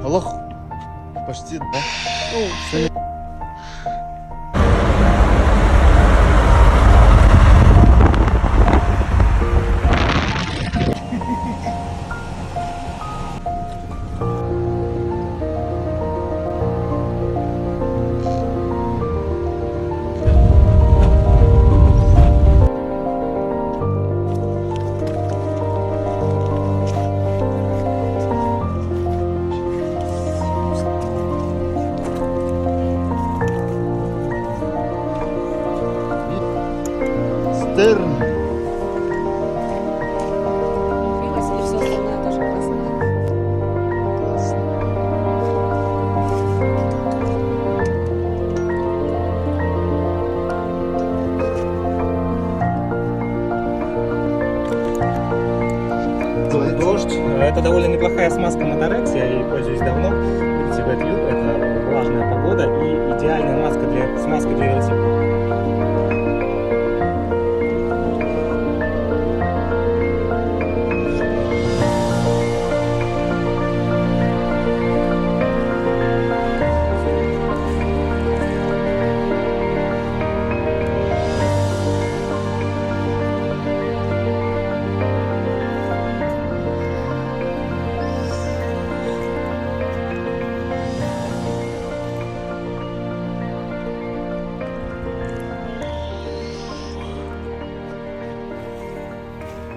Аллах. Почти, да? Стерн. И все остальное тоже красное. Дождь. Это довольно неплохая смазка Motorex, я ей пользуюсь давно. Видите, Wet View, это влажная погода и идеальная смазка для велосипеда.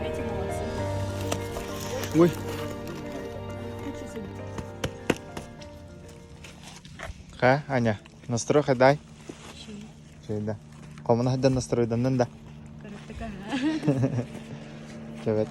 Эти молодцы. Ой. Ха, Аня, настрой хадай. Şeyde. Komuna hadi настройдан да. Evet.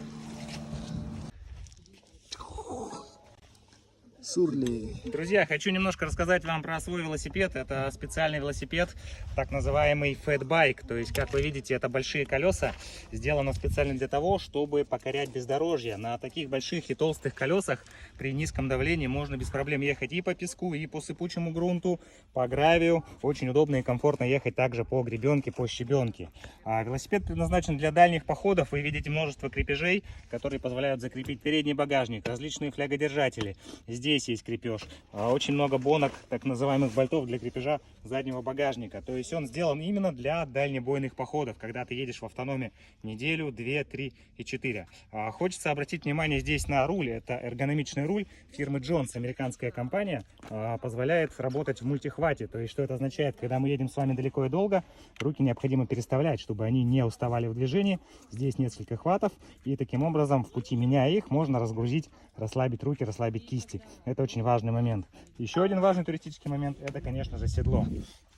Сурли. Друзья, хочу немножко рассказать вам про свой велосипед. Это специальный велосипед, так называемый фэтбайк. То есть, как вы видите, это большие колеса. Сделано специально для того, чтобы покорять бездорожье. На таких больших и толстых колесах при низком давлении можно без проблем ехать и по песку, и по сыпучему грунту, по гравию. Очень удобно и комфортно ехать также по гребенке, по щебенке. Велосипед предназначен для дальних походов. Вы видите множество крепежей, которые позволяют закрепить передний багажник, различные флягодержатели. Здесь есть крепеж. Очень много бонок, так называемых болтов для крепежа заднего багажника. То есть он сделан именно для дальнебойных походов, когда ты едешь в автономе неделю, 2, 3 и 4. Хочется обратить внимание здесь на руль. Это эргономичный руль фирмы Jones, американская компания, позволяет работать в мультихвате. То есть что это означает? Когда мы едем с вами далеко и долго, руки необходимо переставлять, чтобы они не уставали в движении. Здесь несколько хватов, и таким образом в пути, меняя их, можно разгрузить, расслабить руки, расслабить кисти. Это очень важный момент. Еще один важный туристический момент — это, конечно же, седло.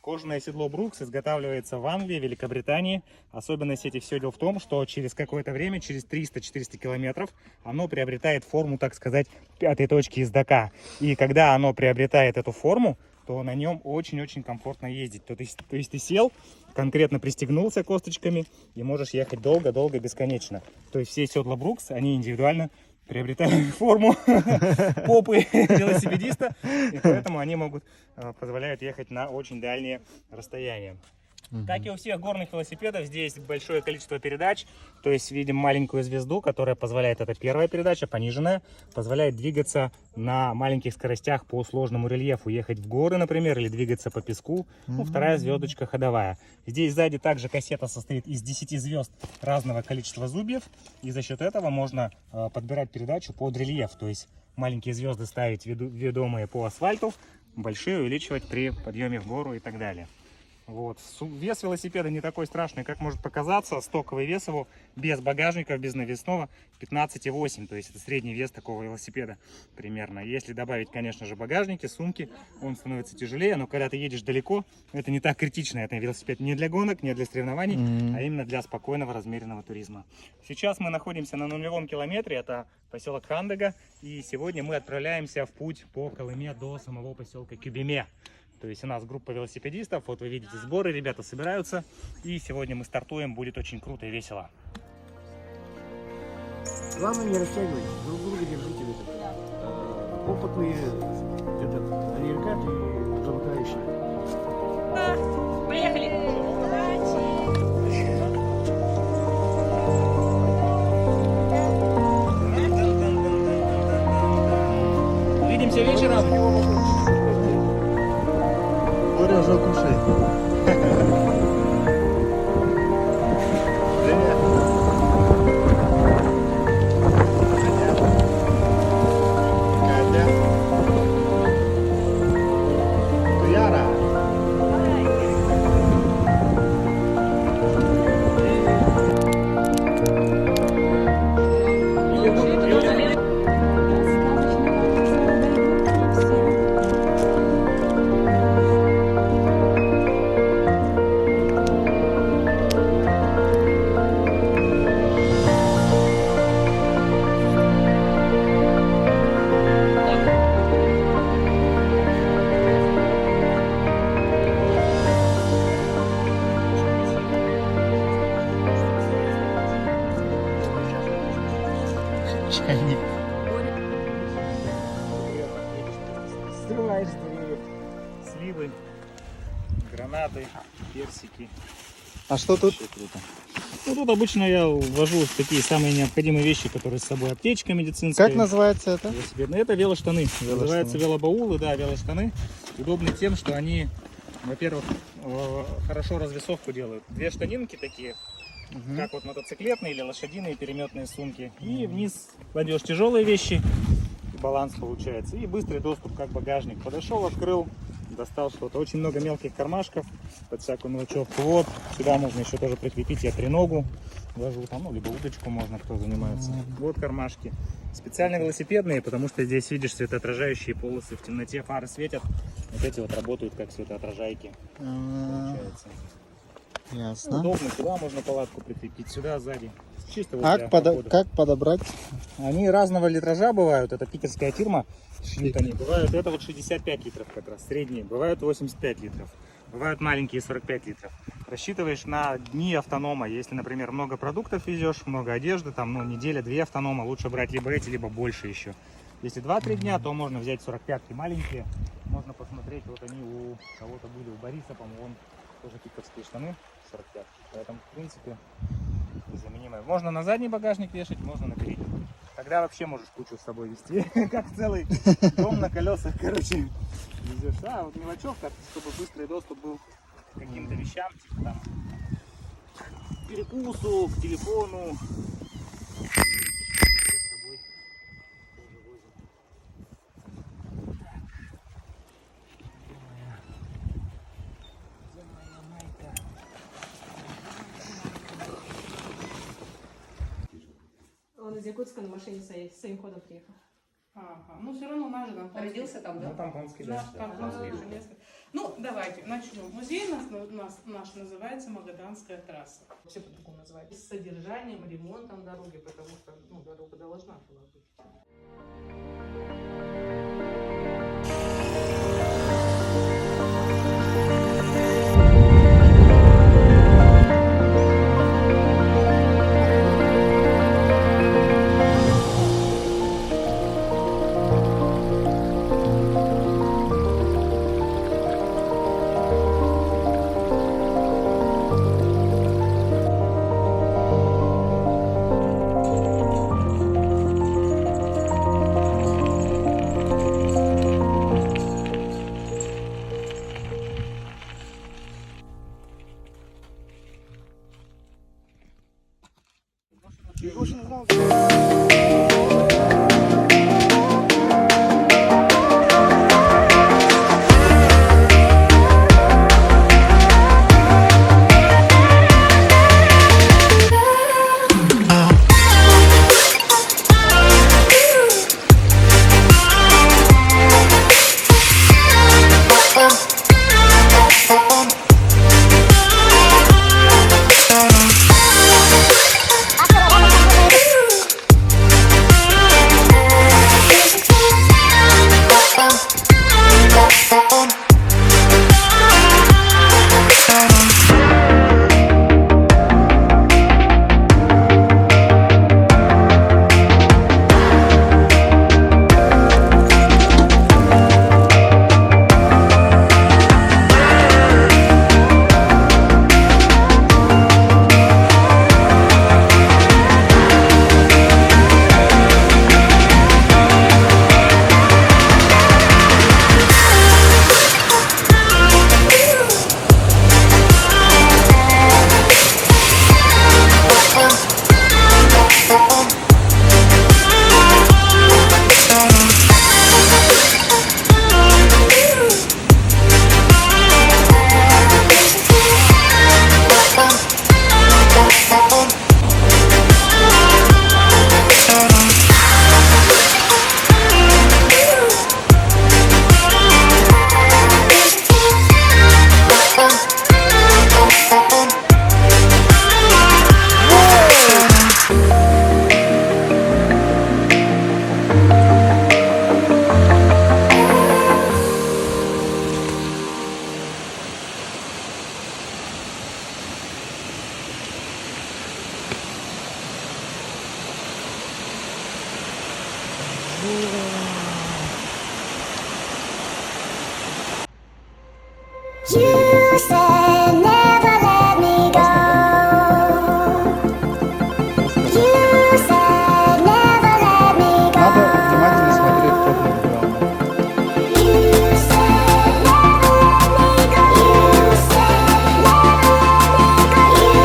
Кожаное седло Brooks изготавливается в Англии, Великобритании. Особенность этих седел в том, что через какое-то время, через 300-400 километров, оно приобретает форму, так сказать, пятой точки ездака. И когда оно приобретает эту форму, то на нем очень-очень комфортно ездить. То есть ты сел, конкретно пристегнулся косточками и можешь ехать долго-долго, бесконечно. То есть все седла Brooks, они индивидуально приобретают форму попы велосипедиста, и поэтому они позволяют ехать на очень дальние расстояния. Как и у всех горных велосипедов, здесь большое количество передач. То есть видим маленькую звезду, которая позволяет, это первая передача, пониженная, позволяет двигаться на маленьких скоростях по сложному рельефу, ехать в горы, например, или двигаться по песку. Ну, вторая звездочка ходовая. Здесь сзади также кассета состоит из 10 звезд разного количества зубьев, и за счет этого можно подбирать передачу под рельеф. То есть маленькие звезды ставить ведомые по асфальту, большие увеличивать при подъеме в гору и так далее. Вот. Вес велосипеда не такой страшный, как может показаться. Стоковый вес его без багажников, без навесного 15,8. То есть это средний вес такого велосипеда примерно. Если добавить, конечно же, багажники, сумки, он становится тяжелее. Но когда ты едешь далеко, это не так критично. Это велосипед не для гонок, не для соревнований, а именно для спокойного, размеренного туризма. Сейчас мы находимся на нулевом километре. Это поселок Хандага. И сегодня мы отправляемся в путь по Колыме до самого поселка Кюбеме. То есть у нас группа велосипедистов, вот вы видите сборы, ребята собираются. И сегодня мы стартуем, будет очень круто и весело. Главное не растягивать, друг друга держите. Опытные американцы и замыкающие. Поехали! Увидимся вечером. Боря уже кушает. Привет. Катя. Яра. Чайник. Срываешь деревья. Сливы, гранаты, персики. А что тут? Вообще круто. Ну, тут обычно я ввожу такие самые необходимые вещи, которые с собой. Аптечка медицинская. Как называется это? Велосипедные. Это велоштаны. Называются велобаулы, да, велоштаны. Удобны тем, что они, во-первых, хорошо развесовку делают. Две штанинки такие, как вот мотоциклетные или лошадиные переметные сумки. И вниз кладешь тяжелые вещи, и баланс получается. И быстрый доступ, как багажник. Подошел, открыл, достал что-то. Очень много мелких кармашков под всякую мелочевку. Вот, сюда можно еще тоже прикрепить. Я треногу вожу, там, ну, либо удочку можно, кто занимается. Вот кармашки. Специально велосипедные, потому что здесь видишь светоотражающие полосы в темноте, фары светят. Вот эти вот работают как светоотражайки. Получается. Ясно. Удобно, сюда можно палатку прикрепить, сюда сзади. Чисто вот для похода. Как подобрать? Они разного литража бывают, это питерская фирма, шьют они. Бывают, это вот 65 литров как раз, средние. Бывают 85 литров, бывают маленькие 45 литров. Рассчитываешь на дни автонома. Если, например, много продуктов везешь, много одежды, там, ну, неделя-две автонома, лучше брать либо эти, либо больше еще. Если 2-3 дня, то можно взять 45-ки маленькие. Можно посмотреть, вот они у кого-то были, у Бориса, по-моему, он тоже питерские штаны 45. Поэтому, в принципе, незаменимое. Можно на задний багажник вешать, можно на передний. Тогда вообще можешь кучу с собой везти, как целый дом на колесах, короче, везешь. А вот мелочевка, чтобы быстрый доступ был к каким-то вещам, типа там к перекусу, к телефону. Он из Якутска на машине своим ходом приехал. Ага, ну все равно наш же Родился там, да? Ну, тампонский, Наш да. тампонский железный. Ну, давайте начнем. Музей наш называется Магаданская трасса. Все по-другому называется. С содержанием, ремонтом дороги, потому что ну, дорога должна была быть. You said never let me go. You said never let me go. Надо внимательно смотреть, кто там главное. You said never let me go. You said never let me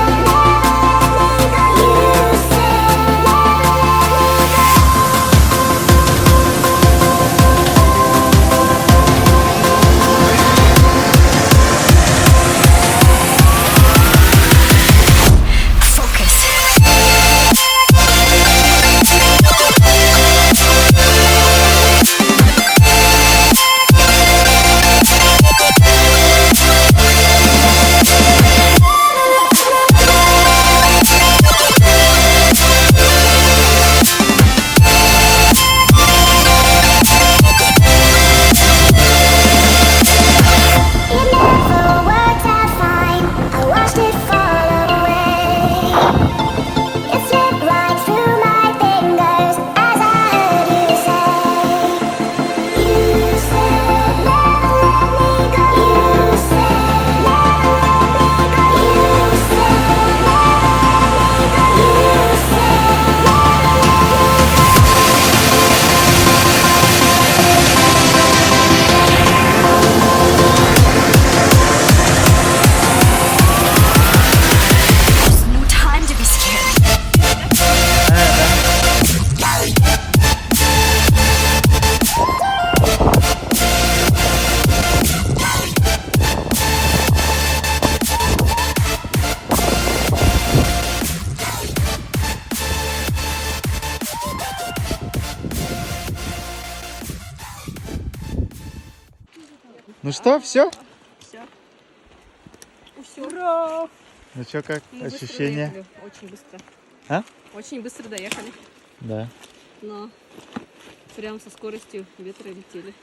go. You said never let me go. You said Ну что, все? Ура! Ну что, как Мы быстро ощущения? доехали, очень быстро. А? Очень быстро доехали. Да. Но прям со скоростью ветра летели.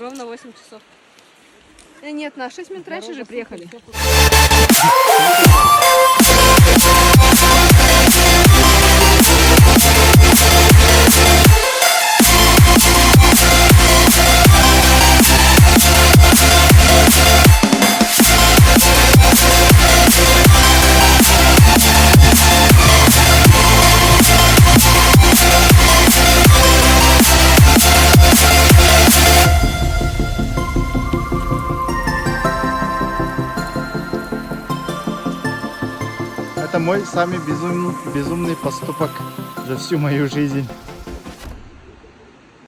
Ровно 8 часов. Нет, на 6 минут раньше же приехали. Это мой самый безумный поступок за всю мою жизнь.